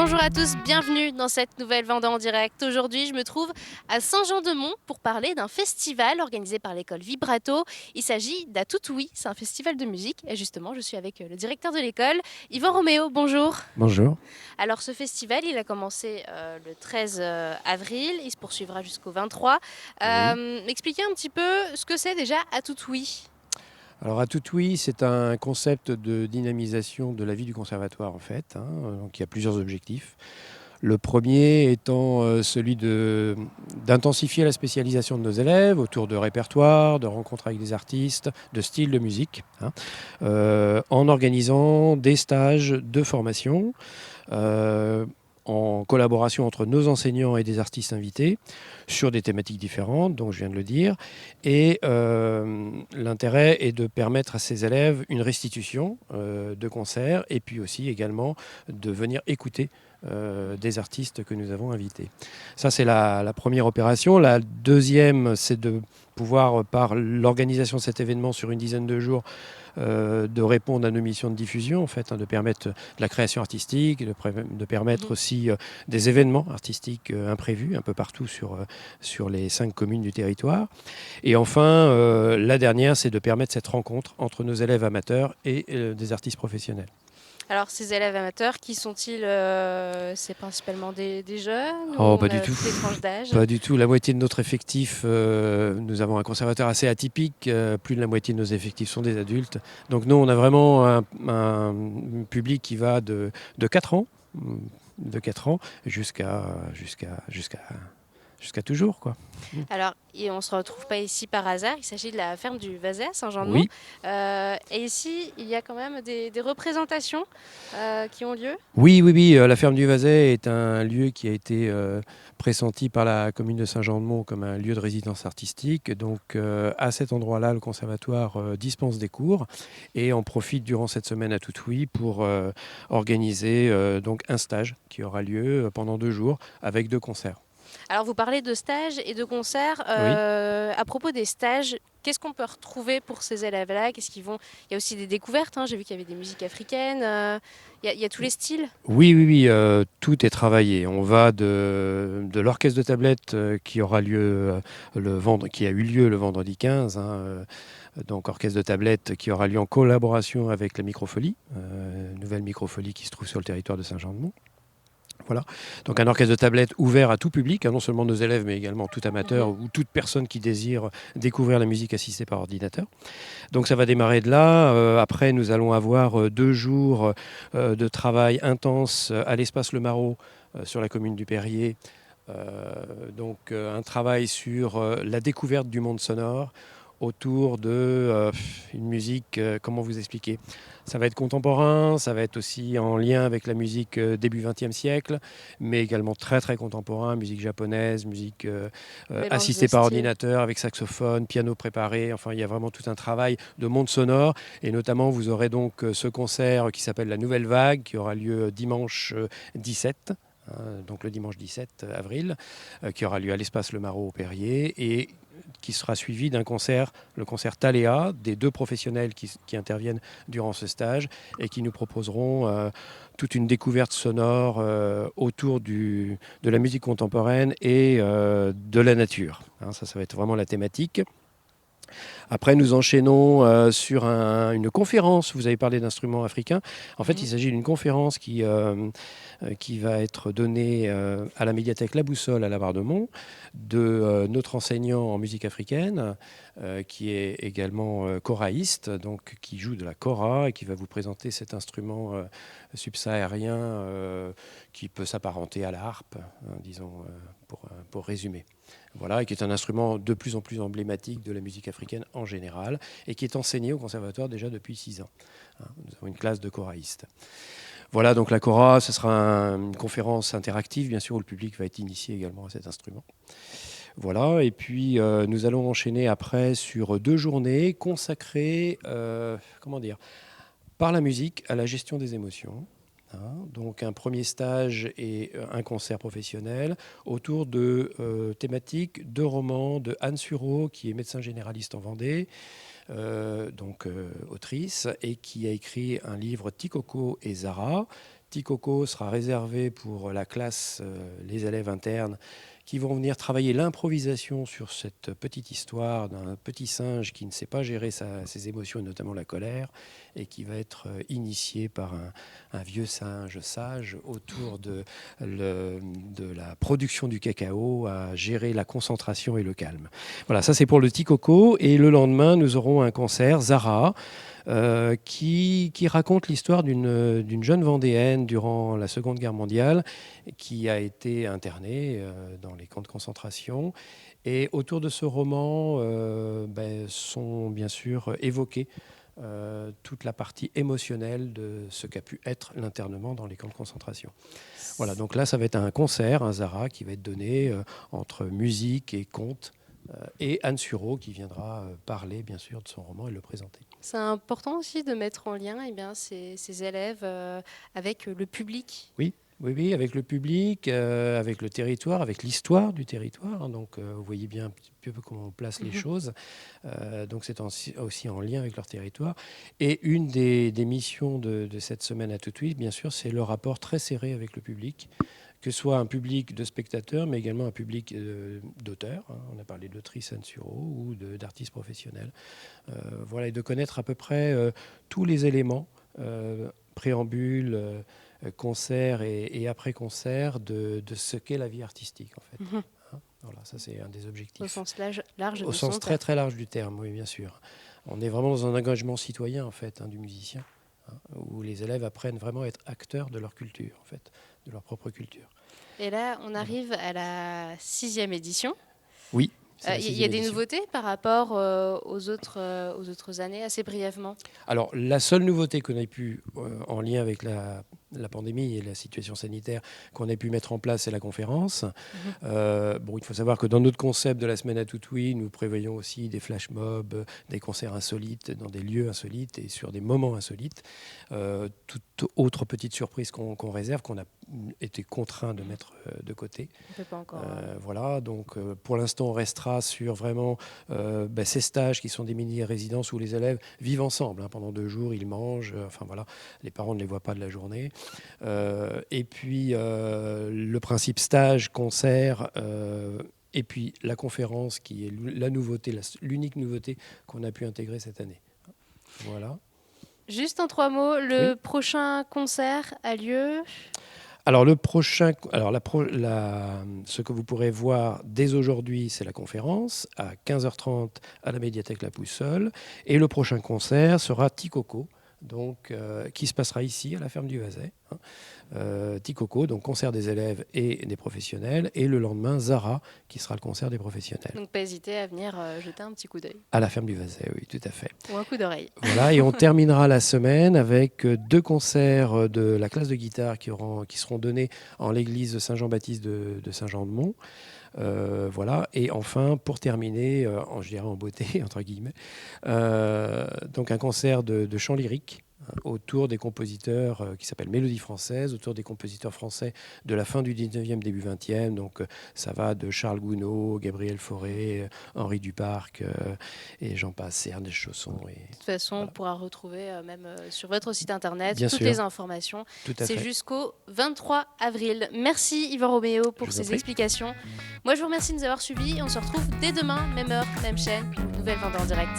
Bonjour à tous, bienvenue dans cette nouvelle Vendée en direct. Aujourd'hui, je me trouve à Saint-Jean-de-Mont pour parler d'un festival organisé par l'école Vibrato. Il s'agit d'Atoutoui, c'est un festival de musique. Et justement, je suis avec le directeur de l'école, Yvan Roméo. Bonjour. Bonjour. Alors, ce festival, il a commencé le 13 avril, il se poursuivra jusqu'au 23. Oui. Expliquez un petit peu ce que c'est déjà Atoutoui. Alors Atoutoui, c'est un concept de dynamisation de la vie du conservatoire en fait. Donc il y a plusieurs objectifs. Le premier étant celui d'intensifier la spécialisation de nos élèves autour de répertoires, de rencontres avec des artistes, de styles de musique, en organisant des stages de formation. En collaboration entre nos enseignants et des artistes invités sur des thématiques différentes, donc je viens de le dire. Et l'intérêt est de permettre à ces élèves une restitution de concerts et puis aussi également de venir écouter des artistes que nous avons invités. Ça, c'est la première opération. La deuxième, c'est de pouvoir, par l'organisation de cet événement sur une dizaine de jours, de répondre à nos missions de diffusion, en fait, de permettre de la création artistique, de permettre aussi des événements artistiques imprévus un peu partout sur les 5 communes du territoire. Et enfin, la dernière, c'est de permettre cette rencontre entre nos élèves amateurs et des artistes professionnels. Alors, ces élèves amateurs, qui sont-ils? C'est principalement des jeunes ou Oh, on pas du a tout. toutes les tranches d'âge? Pas du tout. La moitié de notre effectif, nous avons un conservatoire assez atypique. Plus de la moitié de nos effectifs sont des adultes. Donc nous, on a vraiment un public qui va de 4 ans, de 4 ans jusqu'à toujours, quoi. Alors, et on ne se retrouve pas ici par hasard, il s'agit de la ferme du Vazet à Saint-Jean-de-Mont. Oui. Et ici, il y a quand même des représentations qui ont lieu. Oui, oui, oui. La ferme du Vazet est un lieu qui a été pressenti par la commune de Saint-Jean-de-Mont comme un lieu de résidence artistique. Donc, à cet endroit-là, le conservatoire dispense des cours et en profite durant cette semaine à Toutouy pour organiser donc un stage qui aura lieu pendant 2 jours avec 2 concerts. Alors, vous parlez de stages et de concerts. Oui. À propos des stages, qu'est-ce qu'on peut retrouver pour ces élèves-là? Qu'est-ce qu'ils vont... Il y a aussi des découvertes, hein. J'ai vu qu'il y avait des musiques africaines. Il y a tous les styles. Oui, oui, oui, tout est travaillé. On va de l'orchestre de tablette qui aura lieu qui a eu lieu le vendredi 15, donc orchestre de tablette qui aura lieu en collaboration avec la Microphonie, nouvelle Microphonie qui se trouve sur le territoire de Saint-Jean-de-Mont. Voilà. Donc un orchestre de tablette ouvert à tout public, non seulement nos élèves, mais également tout amateur ou toute personne qui désire découvrir la musique assistée par ordinateur. Donc ça va démarrer de là. Après, nous allons avoir 2 jours de travail intense à l'espace Le Marot sur la commune du Perrier. Donc un travail sur la découverte du monde sonore autour de une musique, comment vous expliquer? Ça va être contemporain, ça va être aussi en lien avec la musique début XXe siècle, mais également très très contemporain, musique japonaise, musique Mélange de assistée par styles. ordinateur, avec saxophone, piano préparé. Enfin, il y a vraiment tout un travail de monde sonore. Et notamment, vous aurez donc ce concert qui s'appelle La Nouvelle Vague, qui aura lieu dimanche 17. Donc le dimanche 17 avril, qui aura lieu à l'espace Le Marot au Perrier, et qui sera suivi d'un concert, le concert Thaléa, des 2 professionnels qui interviennent durant ce stage et qui nous proposeront toute une découverte sonore autour de la musique contemporaine et de la nature. Ça va être vraiment la thématique. Après, nous enchaînons sur une conférence. Vous avez parlé d'instruments africains. En fait, il s'agit d'une conférence qui va être donnée à la médiathèque La Boussole à la Barre-de-Mont de notre enseignant en musique africaine, qui est également choraïste, donc qui joue de la kora et qui va vous présenter cet instrument subsahérien qui peut s'apparenter à la harpe, disons, pour résumer. Voilà, et qui est un instrument de plus en plus emblématique de la musique africaine en général, et qui est enseigné au conservatoire déjà depuis 6 ans. Nous avons une classe de choraïstes. Voilà, donc la kora, ce sera une conférence interactive, bien sûr, où le public va être initié également à cet instrument. Voilà, et puis nous allons enchaîner après sur 2 journées consacrées, par la musique à la gestion des émotions. Donc un premier stage et un concert professionnel autour de thématiques de romans de Anne Sureau, qui est médecin généraliste en Vendée, autrice, et qui a écrit un livre Tikoko et Zara, Petit Coco sera réservé pour la classe, les élèves internes, qui vont venir travailler l'improvisation sur cette petite histoire d'un petit singe qui ne sait pas gérer ses émotions, et notamment la colère, et qui va être initié par un vieux singe sage autour de la production du cacao, à gérer la concentration et le calme. Voilà, ça c'est pour le Petit Coco. Et le lendemain, nous aurons un concert, Zara, qui raconte l'histoire d'une jeune Vendéenne durant la Seconde Guerre mondiale qui a été internée dans les camps de concentration. Et autour de ce roman sont bien sûr évoquées toute la partie émotionnelle de ce qu'a pu être l'internement dans les camps de concentration. Voilà, donc là ça va être un concert, un Zara, qui va être donné entre musique et conte, et Anne Sureau qui viendra parler bien sûr de son roman et le présenter. C'est important aussi de mettre en lien ces élèves avec le public. Oui, avec le public, avec le territoire, avec l'histoire du territoire. Donc, vous voyez bien un petit peu comment on place les choses. Donc, c'est aussi en lien avec leur territoire. Et une des missions de cette semaine à Tout de Suite, bien sûr, c'est le rapport très serré avec le public, que ce soit un public de spectateurs, mais également un public d'auteurs. On a parlé d'autrice Anne Sureau ou d'artistes professionnels. Voilà, et de connaître à peu près tous les éléments, préambule, concert et après-concert, de ce qu'est la vie artistique, en fait. Voilà, ça c'est un des objectifs. Au sens large. Au sens très très large du terme, oui, bien sûr. On est vraiment dans un engagement citoyen, en fait, du musicien, où les élèves apprennent vraiment à être acteurs de leur culture, en fait, de leur propre culture. Et là, on arrive à la 6e édition. Oui. Il y a des nouveautés par rapport aux autres années, assez brièvement? Alors, la seule nouveauté qu'on ait pu, en lien avec la pandémie et la situation sanitaire, qu'on ait pu mettre en place, c'est la conférence. Il faut savoir que dans notre concept de la semaine à Toutoui, nous prévoyons aussi des flash mobs, des concerts insolites dans des lieux insolites et sur des moments insolites. Toute autre petite surprise qu'on réserve, qu'on a été contraint de mettre de côté. On peut pas encore. Voilà, donc pour l'instant, on restera sur vraiment ces stages qui sont des mini-résidences où les élèves vivent ensemble. Pendant 2 jours, ils mangent. Les parents ne les voient pas de la journée. Et puis, le principe stage, concert, et puis la conférence qui est la nouveauté, l'unique nouveauté qu'on a pu intégrer cette année. Voilà. Juste en 3 mots, le prochain concert a lieu? Alors, ce que vous pourrez voir dès aujourd'hui, c'est la conférence à 15h30 à la médiathèque La Poussole. Et le prochain concert sera Petit Coco, donc, qui se passera ici, à la ferme du Vazet. Petit Coco, donc concert des élèves et des professionnels. Et le lendemain, Zara, qui sera le concert des professionnels. Donc, pas hésiter à venir jeter un petit coup d'œil. À la ferme du Vazet, oui, tout à fait. Ou un coup d'oreille. Voilà, et on terminera la semaine avec 2 concerts de la classe de guitare qui seront donnés en l'église Saint-Jean-Baptiste de Saint-Jean-de-Mont. Voilà, et enfin, pour terminer, je dirais en beauté, entre guillemets, donc un concert de chant lyrique autour des compositeurs qui s'appellent Mélodie française, autour des compositeurs français de la fin du 19e, début 20e. Donc ça va de Charles Gounod, Gabriel Fauré, Henri Duparc, et j'en passe, et Ernest Chausson. De toute façon, voilà. On pourra retrouver même sur votre site internet Bien toutes sûr. les informations. C'est jusqu'au 23 avril. Merci Yvan Roméo pour ces explications. Moi, je vous remercie de nous avoir suivis et on se retrouve dès demain, même heure, même chaîne, pour une nouvelle Vendée en direct.